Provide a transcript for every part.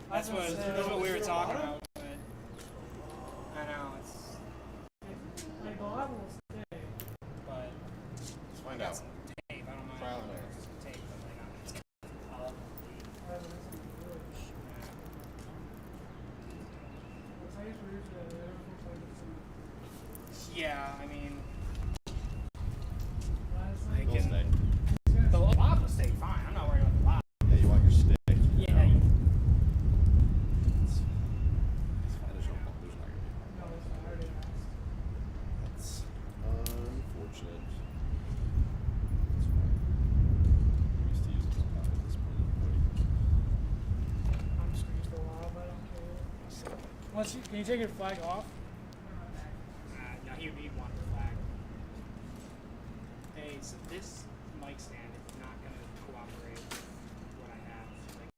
That's what we were talking about. But I know it's. Like the level will stay. But Let's find I got out. some tape. I don't mind. Trial and error. Some tape, but like I'm just all yeah, I mean, I They'll can. stay. The lob will stay fine. I'm not worried about the lob. Yeah, you want your stick. Yeah. It's fine. There's not gonna be a problem. That's unfortunate. It's fine. I'm used to using this pad at this point anyway. I'm just gonna use the lob, I don't care. Can you take your flag off? No, he'd want the flag. Hey, so this mic stand is not going to cooperate with what I have. Like,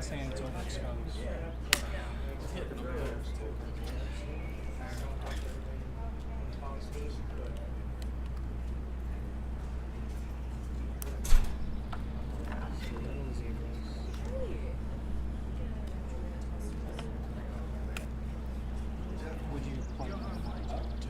saying it's overexposed. Would you plug in the light too?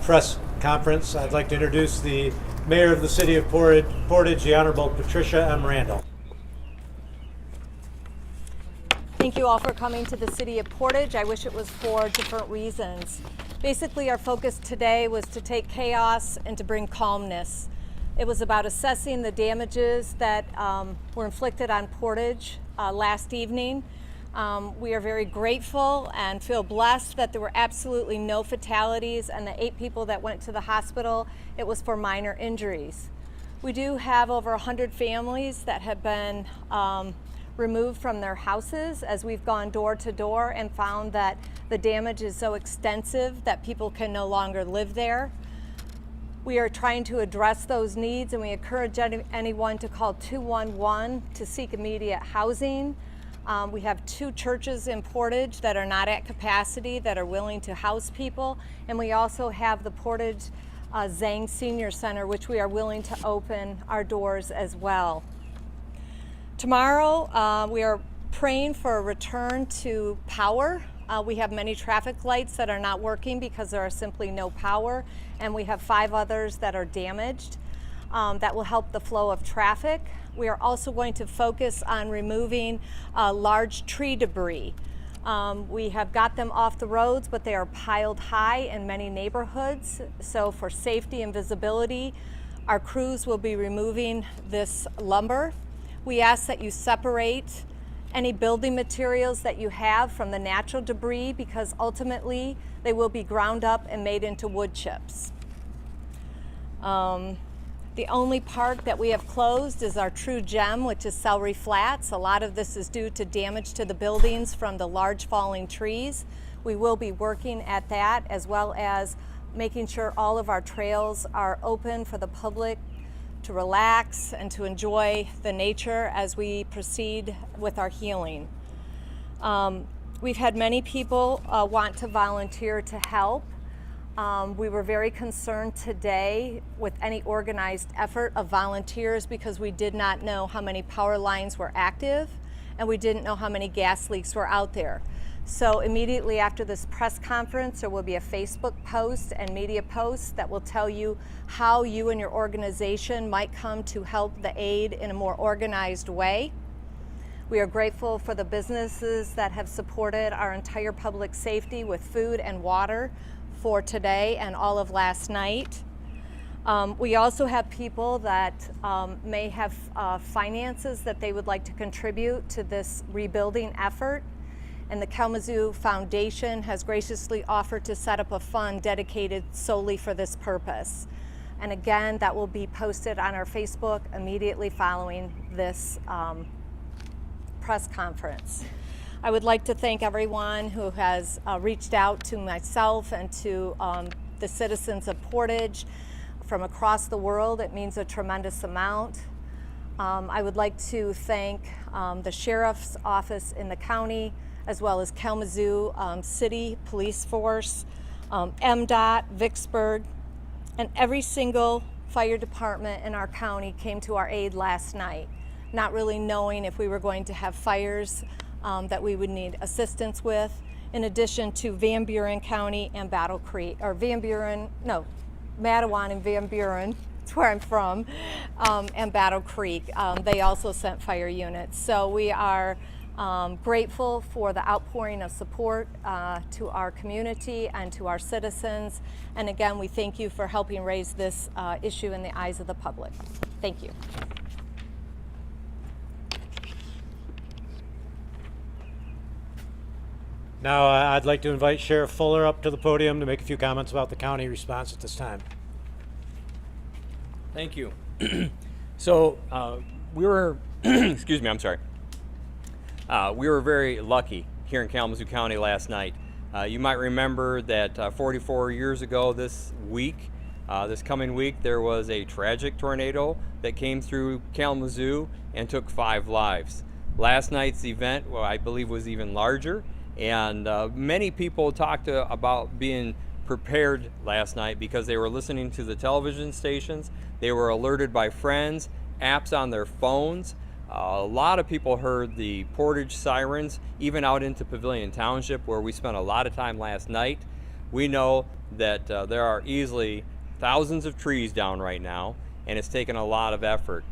Press conference. I'd like to introduce the Mayor of the City of Portage, the Honorable Patricia M. Randall. Thank you all for coming to the City of Portage. I wish it was for different reasons. Basically, our focus today was to take chaos and to bring calmness. It was about assessing the damages that were inflicted on Portage last evening. We are very grateful and feel blessed that there were absolutely no fatalities, and the 8 people that went to the hospital, it was for minor injuries. We do have over 100 families that have been removed from their houses as we've gone door to door and found that the damage is so extensive that people can no longer live there. We are trying to address those needs, and we encourage anyone to call 211 to seek immediate housing. We have 2 churches in Portage that are not at capacity that are willing to house people, and we also have the Portage Zhang Senior Center, which we are willing to open our doors as well. Tomorrow, we are praying for a return to power. We have many traffic lights that are not working because there are simply no power, and we have 5 others that are damaged. That will help the flow of traffic. We are also going to focus on removing large tree debris. We have got them off the roads, but they are piled high in many neighborhoods. So for safety and visibility, our crews will be removing this lumber. We ask that you separate any building materials that you have from the natural debris, because ultimately they will be ground up and made into wood chips. The only park that we have closed is our true gem, which is Celery Flats. A lot of this is due to damage to the buildings from the large falling trees. We will be working at that, as well as making sure all of our trails are open for the public to relax and to enjoy the nature as we proceed with our healing. We've had many people want to volunteer to help. We were very concerned today with any organized effort of volunteers because we did not know how many power lines were active and we didn't know how many gas leaks were out there. So immediately after this press conference, there will be a Facebook post and media post that will tell you how you and your organization might come to help the aid in a more organized way. We are grateful for the businesses that have supported our entire public safety with food and water for today and all of last night. We also have people that may have finances that they would like to contribute to this rebuilding effort. And the Kalamazoo Foundation has graciously offered to set up a fund dedicated solely for this purpose. And again, that will be posted on our Facebook immediately following this press conference. I would like to thank everyone who has reached out to myself and to the citizens of Portage from across the world. It means a tremendous amount. I would like to thank the Sheriff's Office in the county, as well as Kalamazoo City Police Force, MDOT, Vicksburg, and every single fire department in our county came to our aid last night, not really knowing if we were going to have fires that we would need assistance with, in addition to Van Buren County and Battle Creek, or Mattawan and Van Buren, that's where I'm from, and Battle Creek. They also sent fire units. So we are grateful for the outpouring of support to our community and to our citizens. And again, we thank you for helping raise this issue in the eyes of the public. Thank you. Now I'd like to invite Sheriff Fuller up to the podium to make a few comments about the county response at this time. Thank you. So we were, excuse me, I'm sorry. We were very lucky here in Kalamazoo County last night. You might remember that 44 years ago this coming week, there was a tragic tornado that came through Kalamazoo and took 5 lives. Last night's event, well, I believe, was even larger, and many people talked about being prepared last night because they were listening to the television stations, they were alerted by friends, apps on their phones. A lot of people heard the Portage sirens, even out into Pavilion Township, where we spent a lot of time last night. We know that there are easily thousands of trees down right now, and it's taken a lot of effort.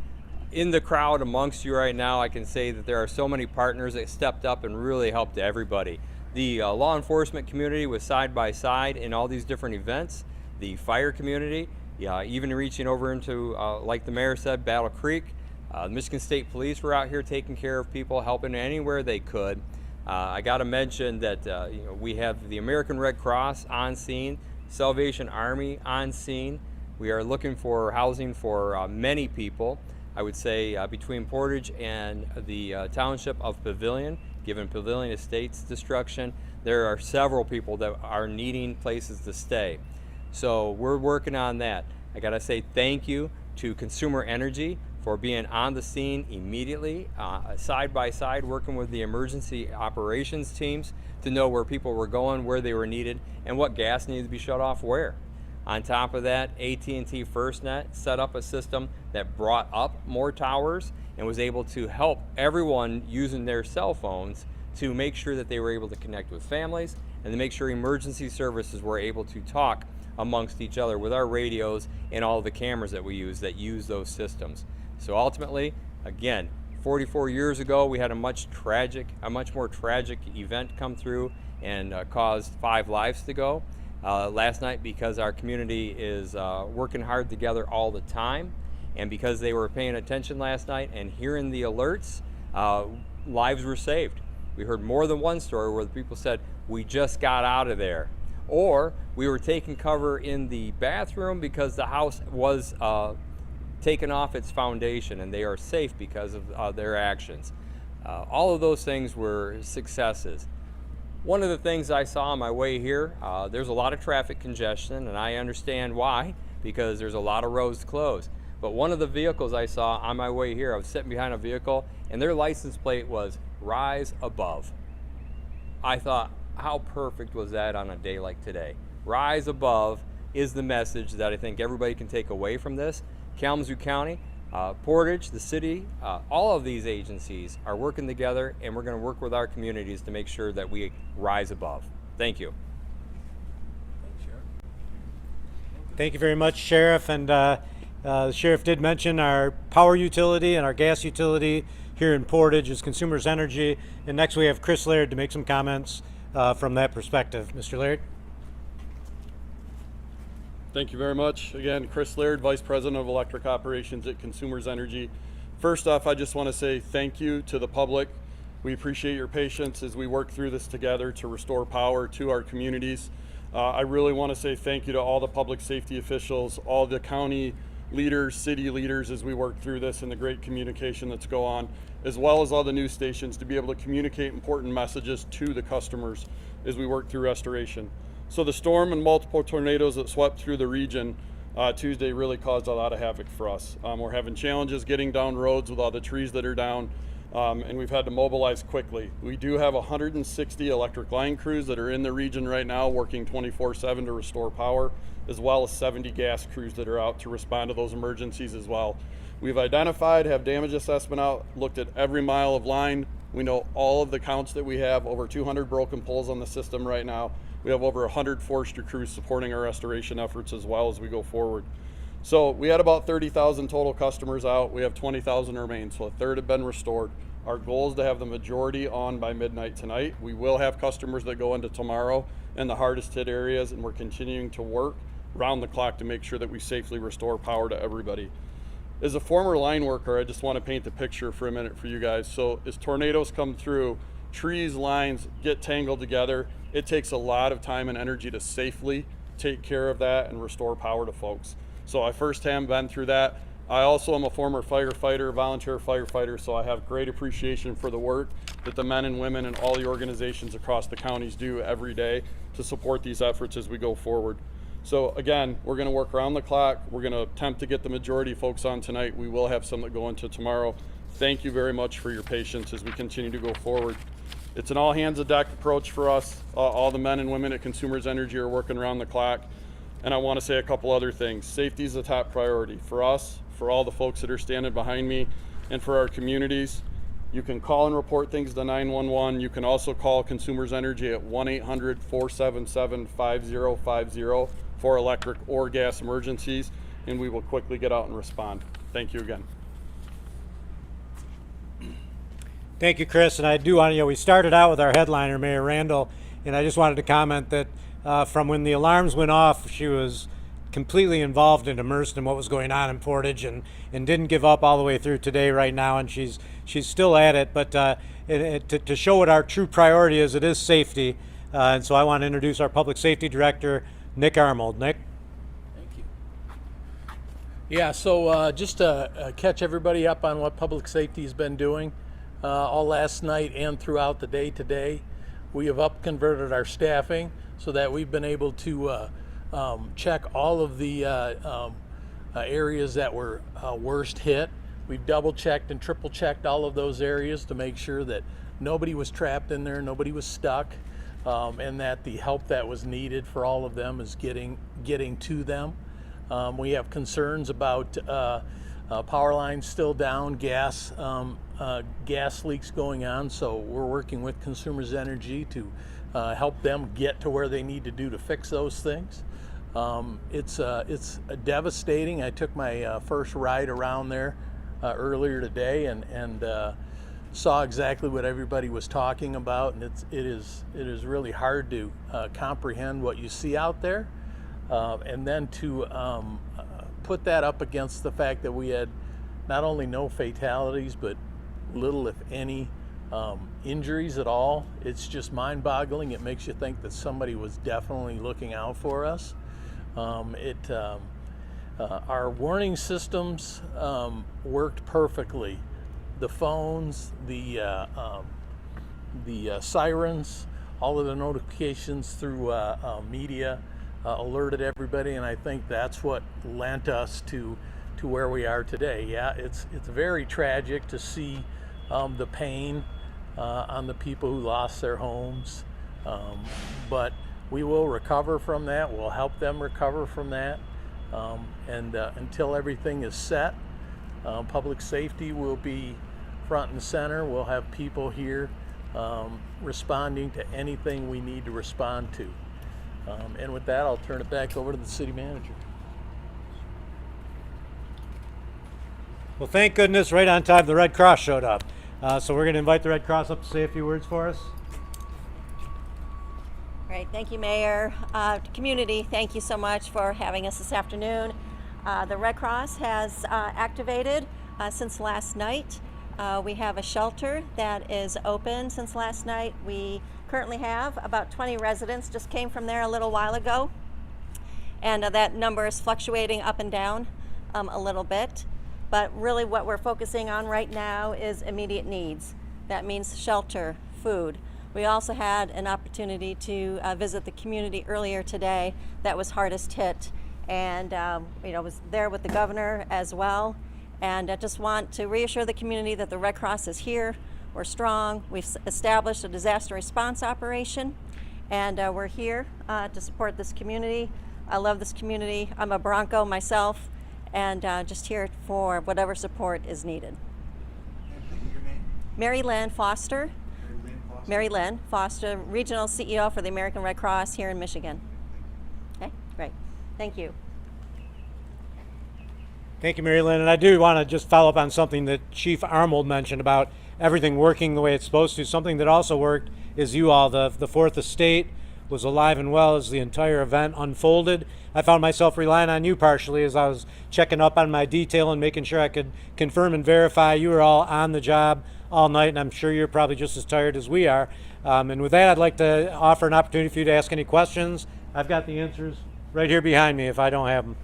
In the crowd amongst you right now, I can say that there are so many partners that stepped up and really helped everybody. The law enforcement community was side by side in all these different events. The fire community, even reaching over into, like the mayor said, Battle Creek. The Michigan State Police were out here taking care of people, helping anywhere they could. I got to mention that we have the American Red Cross on scene, Salvation Army on scene. We are looking for housing for many people. I would say between Portage and the township of Pavilion, given Pavilion Estates destruction, there are several people that are needing places to stay. So we're working on that. I got to say thank you to Consumer Energy for being on the scene immediately, side by side, working with the emergency operations teams to know where people were going, where they were needed, and what gas needed to be shut off where. On top of that, AT&T FirstNet set up a system that brought up more towers and was able to help everyone using their cell phones to make sure that they were able to connect with families and to make sure emergency services were able to talk amongst each other with our radios and all of the cameras that we use those systems. So ultimately, again, 44 years ago, we had a much more tragic event come through and caused 5 lives to go. Last night, because our community is working hard together all the time, and because they were paying attention last night and hearing the alerts, lives were saved. We heard more than one story where the people said, we just got out of there. Or we were taking cover in the bathroom because the house was taken off its foundation and they are safe because of their actions. All of those things were successes. One of the things I saw on my way here, there's a lot of traffic congestion, and I understand why, because there's a lot of roads closed. But one of the vehicles I saw on my way here, I was sitting behind a vehicle, and their license plate was Rise Above. I thought, how perfect was that on a day like today? rise above is the message that I think everybody can take away from this. Kalamazoo County, Portage, the city, all of these agencies are working together, and we're going to work with our communities to make sure that we rise above. Thank you. Thank you very much, Sheriff. And the Sheriff did mention our power utility and our gas utility here in Portage is Consumers Energy. And next we have Chris Laird to make some comments from that perspective. Mr. Laird. Thank you very much. Again, Chris Laird, Vice President of Electric Operations at Consumers Energy. First off, I just want to say thank you to the public. We appreciate your patience as we work through this together to restore power to our communities. I really want to say thank you to all the public safety officials, all the county leaders, city leaders as we work through this and the great communication that's going on, as well as all the news stations to be able to communicate important messages to the customers as we work through restoration. So the storm and multiple tornadoes that swept through the region Tuesday really caused a lot of havoc for us. We're having challenges getting down roads with all the trees that are down, and we've had to mobilize quickly. We do have 160 electric line crews that are in the region right now working 24/7 to restore power, as well as 70 gas crews that are out to respond to those emergencies as well. We've identified, have damage assessment out, looked at every mile of line. We know all of the counts that we have, over 200 broken poles on the system right now. We have over 100 forestry crews supporting our restoration efforts as well as we go forward. So we had about 30,000 total customers out. We have 20,000 remain, so a third have been restored. Our goal is to have the majority on by midnight tonight. We will have customers that go into tomorrow in the hardest hit areas, and we're continuing to work round the clock to make sure that we safely restore power to everybody. As a former line worker, I just want to paint the picture for a minute for you guys. So as tornadoes come through, trees, lines get tangled together. It takes a lot of time and energy to safely take care of that and restore power to folks. So I firsthand been through that. I also am a former firefighter, volunteer firefighter, so I have great appreciation for the work that the men and women and all the organizations across the counties do every day to support these efforts as we go forward. So again, we're going to work around the clock. We're going to attempt to get the majority of folks on tonight. We will have some that go into tomorrow. Thank you very much for your patience as we continue to go forward. It's an all hands on deck approach for us. All the men and women at Consumers Energy are working around the clock. And I want to say a couple other things. Safety is a top priority for us, for all the folks that are standing behind me, and for our communities. You can call and report things to 911. You can also call Consumers Energy at 1-800-477-5050 for electric or gas emergencies, and we will quickly get out and respond. Thank you again. Thank you, Chris. And I do want to, we started out with our headliner, Mayor Randall, and I just wanted to comment that from when the alarms went off, she was completely involved and immersed in what was going on in Portage and didn't give up all the way through today right now, and she's still at it. But to show what our true priority is, it is safety. And so I want to introduce our Public Safety Director, Nick Armold. Nick? Thank you. Yeah, so just to catch everybody up on what public safety has been doing all last night and throughout the day today, we have up-converted our staffing so that we've been able to check all of the areas that were worst hit. We've double-checked and triple-checked all of those areas to make sure that nobody was trapped in there, nobody was stuck, and that the help that was needed for all of them is getting to them. We have concerns about power lines still down, gas leaks going on, so we're working with Consumers Energy to help them get to where they need to do to fix those things. It's devastating. I took my first ride around there earlier today and saw exactly what everybody was talking about, and it is really hard to comprehend what you see out there, and then to put that up against the fact that we had not only no fatalities but little, if any, injuries at all. It's just mind-boggling. It makes you think that somebody was definitely looking out for us. Our warning systems worked perfectly. The phones, the sirens, all of the notifications through media alerted everybody, and I think that's what lent us to where we are today. Yeah, it's very tragic to see the pain on the people who lost their homes, but we will recover from that. We'll help them recover from that. And until everything is set, public safety will be front and center. We'll have people here responding to anything we need to respond to. And with that, I'll turn it back over to the city manager. Well, thank goodness, right on time, the Red Cross showed up. So we're going to invite the Red Cross up to say a few words for us. Great, thank you, Mayor. Community, thank you so much for having us this afternoon. The Red Cross has activated since last night. We have a shelter that is open since last night. We currently have about 20 residents, just came from there a little while ago. And that number is fluctuating up and down a little bit. But really what we're focusing on right now is immediate needs. That means shelter, food. We also had an opportunity to visit the community earlier today that was hardest hit, and was there with the governor as well. And I just want to reassure the community that the Red Cross is here. We're strong. We've established a disaster response operation, and we're here to support this community. I love this community. I'm a Bronco myself, and just here for whatever support is needed. Your name? Mary Lynn Foster. Foster? Mary Lynn Foster, Regional CEO for the American Red Cross here in Michigan. Okay, great. Thank you. Thank you, Mary Lynn. And I do want to just follow up on something that Chief Arnold mentioned about everything working the way it's supposed to. Something that also worked is you all. The Fourth Estate was alive and well as the entire event unfolded. I found myself relying on you partially as I was checking up on my detail and making sure I could confirm and verify you were all on the job all night, and I'm sure you're probably just as tired as we are. And with that, I'd like to offer an opportunity for you to ask any questions. I've got the answers right here behind me if I don't have them.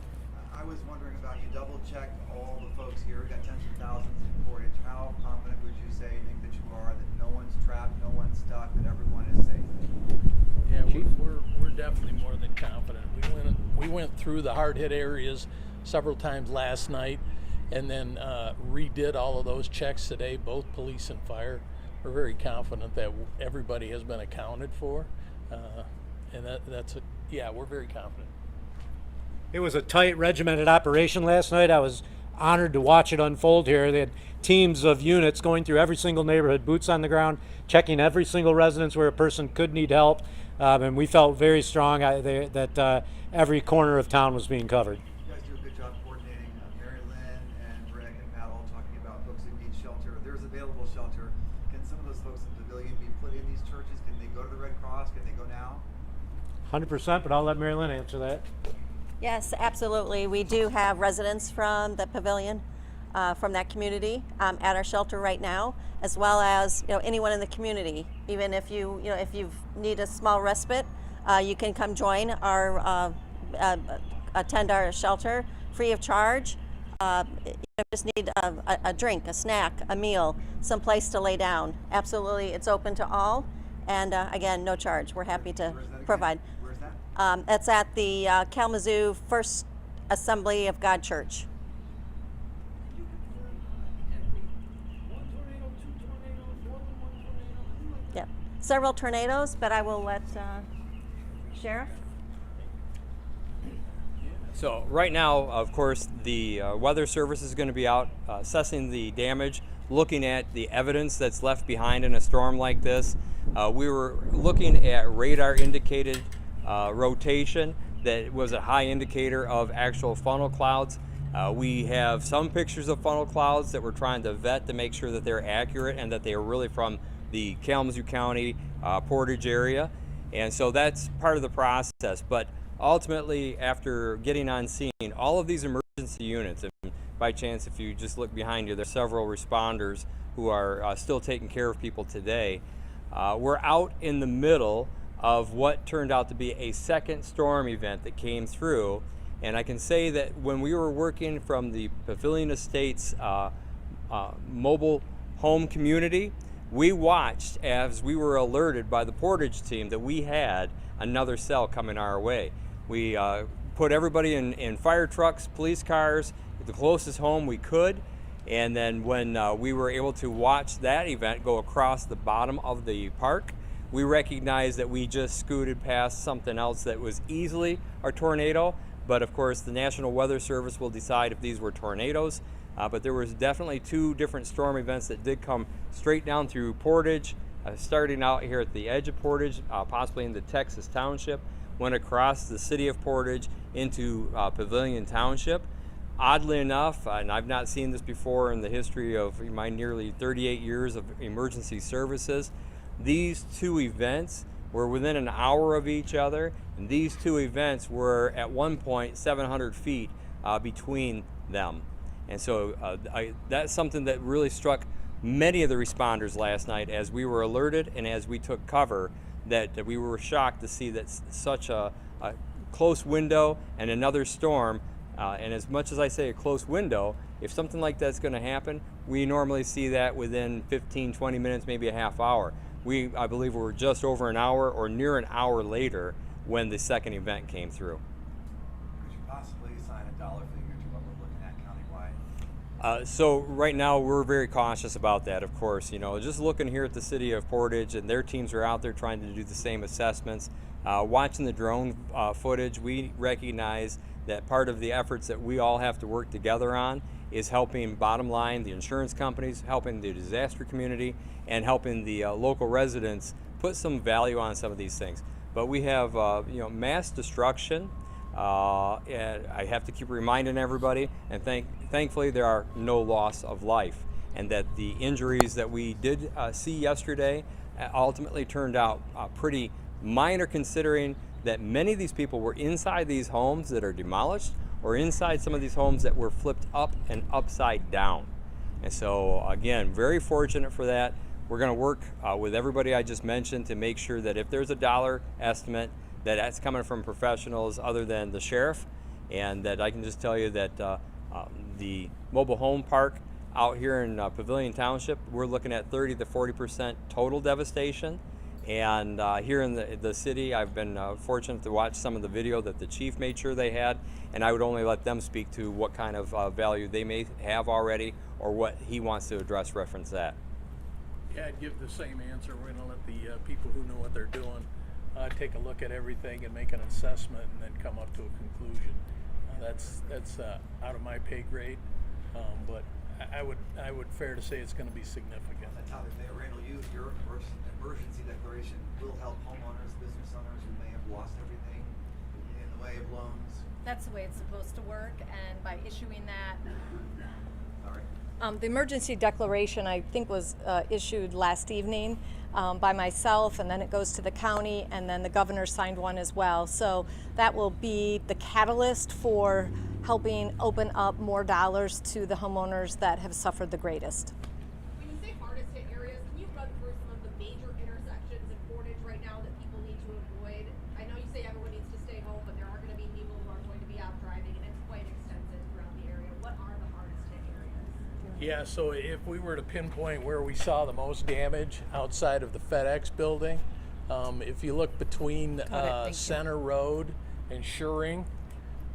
I was wondering about, you double-checked all the folks here. We got tens of thousands in Portage. How confident would you think that you are that no one's trapped, no one's stuck, that everyone is safe? Yeah, we're definitely more than confident. We went through the hard-hit areas several times last night, and then redid all of those checks today, both police and fire. We're very confident that everybody has been accounted for, and we're very confident. It was a tight, regimented operation last night. I was honored to watch it unfold here. They had teams of units going through every single neighborhood, boots on the ground, checking every single residence where a person could need help, and we felt very strong that every corner of town was being covered. You guys do a good job coordinating. Mary Lynn and Rick and Pat all talking about folks who need shelter. There's available shelter. Can some of those folks in the pavilion be put in these churches? Can they go to the Red Cross? Can they go now? 100%, but I'll let Mary Lynn answer that. Yes, absolutely. We do have residents from the pavilion, from that community, at our shelter right now, as well as anyone in the community. Even if you need a small respite, you can come join our attend our shelter free of charge. You just need a drink, a snack, a meal, some place to lay down. Absolutely, it's open to all, and again, no charge. We're happy to provide. Where's that? It's at the Kalamazoo First Assembly of God Church. Yeah, several tornadoes, but I will let Sheriff. So right now, of course, the Weather Service is going to be out assessing the damage, looking at the evidence that's left behind in a storm like this. We were looking at radar indicated rotation that was a high indicator of actual funnel clouds. We have some pictures of funnel clouds that we're trying to vet to make sure that they're accurate and that they are really from the Kalamazoo County Portage area. And so that's part of the process. But ultimately, after getting on scene, all of these emergency units, and by chance, if you just look behind you, there's several responders who are still taking care of people today. We're out in the middle of what turned out to be a second storm event that came through. And I can say that when we were working from the Pavilion Estates mobile home community, we watched as we were alerted by the Portage team that we had another cell coming our way. We put everybody in fire trucks, police cars, the closest home we could, and then when we were able to watch that event go across the bottom of the park, we recognize that we just scooted past something else that was easily a tornado, but of course the National Weather Service will decide if these were tornadoes. But there was definitely 2 different storm events that did come straight down through Portage, starting out here at the edge of Portage, possibly into Texas Township, went across the city of Portage into Pavilion Township. Oddly enough, and I've not seen this before in the history of my nearly 38 years of emergency services, these 2 events were within an hour of each other, and these 2 events were at one point 700 feet between them. And so that's something that really struck many of the responders last night as we were alerted and as we took cover, that we were shocked to see that such a close window and another storm. And as much as I say a close window, if something like that's going to happen, we normally see that within 15, 20 minutes, maybe a half hour. I believe we were just over an hour or near an hour later when the second event came through. Could you possibly assign a dollar figure to what we're looking at countywide? So right now we're very cautious about that, of course. Just looking here at the city of Portage, and their teams are out there trying to do the same assessments. Watching the drone footage, we recognize that part of the efforts that we all have to work together on is helping, bottom line, the insurance companies, helping the disaster community, and helping the local residents put some value on some of these things. But we have mass destruction, and I have to keep reminding everybody, and thankfully there are no loss of life, and that the injuries that we did see yesterday ultimately turned out pretty minor, considering that many of these people were inside these homes that are demolished, or inside some of these homes that were flipped up and upside down. And so again, very fortunate for that. We're going to work with everybody I just mentioned to make sure that if there's a dollar estimate, that's coming from professionals other than the sheriff, and that I can just tell you that the mobile home park out here in Pavilion Township, we're looking at 30 to 40% total devastation. And here in the city, I've been fortunate to watch some of the video that the chief made sure they had, and I would only let them speak to what kind of value they may have already, or what he wants to address reference that. Yeah, I'd give the same answer. We're going to let the people who know what they're doing take a look at everything and make an assessment, and then come up to a conclusion. That's out of my pay grade, but I would fair to say it's going to be significant. That's how Mayor Randall, your emergency declaration will help homeowners, business owners who may have lost everything in the way of loans. That's the way it's supposed to work, and by issuing that, Sorry. the emergency declaration, I think, was issued last evening by myself, and then it goes to the county, and then the governor signed one as well. So that will be the catalyst for helping open up more dollars to the homeowners that have suffered the greatest. When you say hardest hit areas, can you run through some of the major intersections in Portage right now that people need to avoid? I know you say everyone needs to stay home, but there are going to be people who are going to be out driving, and it's quite extensive throughout the area. What are the hardest hit areas? Yeah, so if we were to pinpoint where we saw the most damage outside of the FedEx building, if you look between Center Road and Schuring,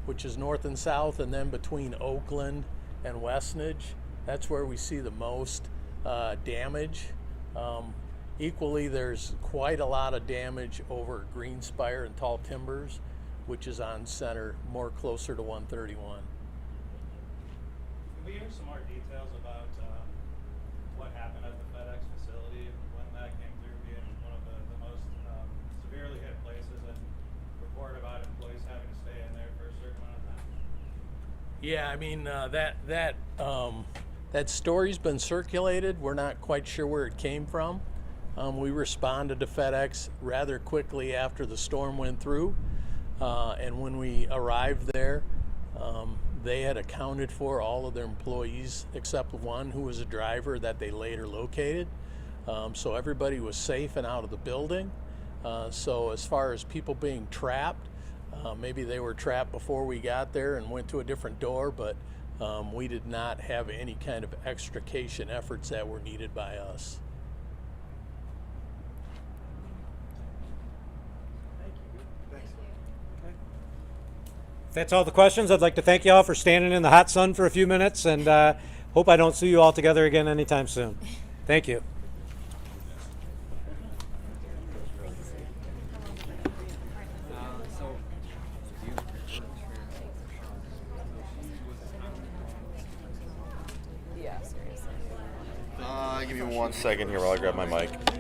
which is north and south, and then between Oakland and Westnedge, that's where we see the most damage. Equally, there's quite a lot of damage over Greenspire and Tall Timbers, which is on Center, more closer to 131. Can we hear some more details about what happened at the FedEx facility when that came through being one of the most severely hit places, and report about employees having to stay in there for a certain amount of time? Yeah, I mean, that story's been circulated. We're not quite sure where it came from. We responded to FedEx rather quickly after the storm went through, and when we arrived there, they had accounted for all of their employees except one who was a driver that they later located. So everybody was safe and out of the building. So as far as people being trapped, maybe they were trapped before we got there and went to a different door, but we did not have any kind of extrication efforts that were needed by us. If that's all the questions, I'd like to thank you all for standing in the hot sun for a few minutes, and hope I don't see you all together again anytime soon. Thank you. Give me 1 second here while I grab my mic.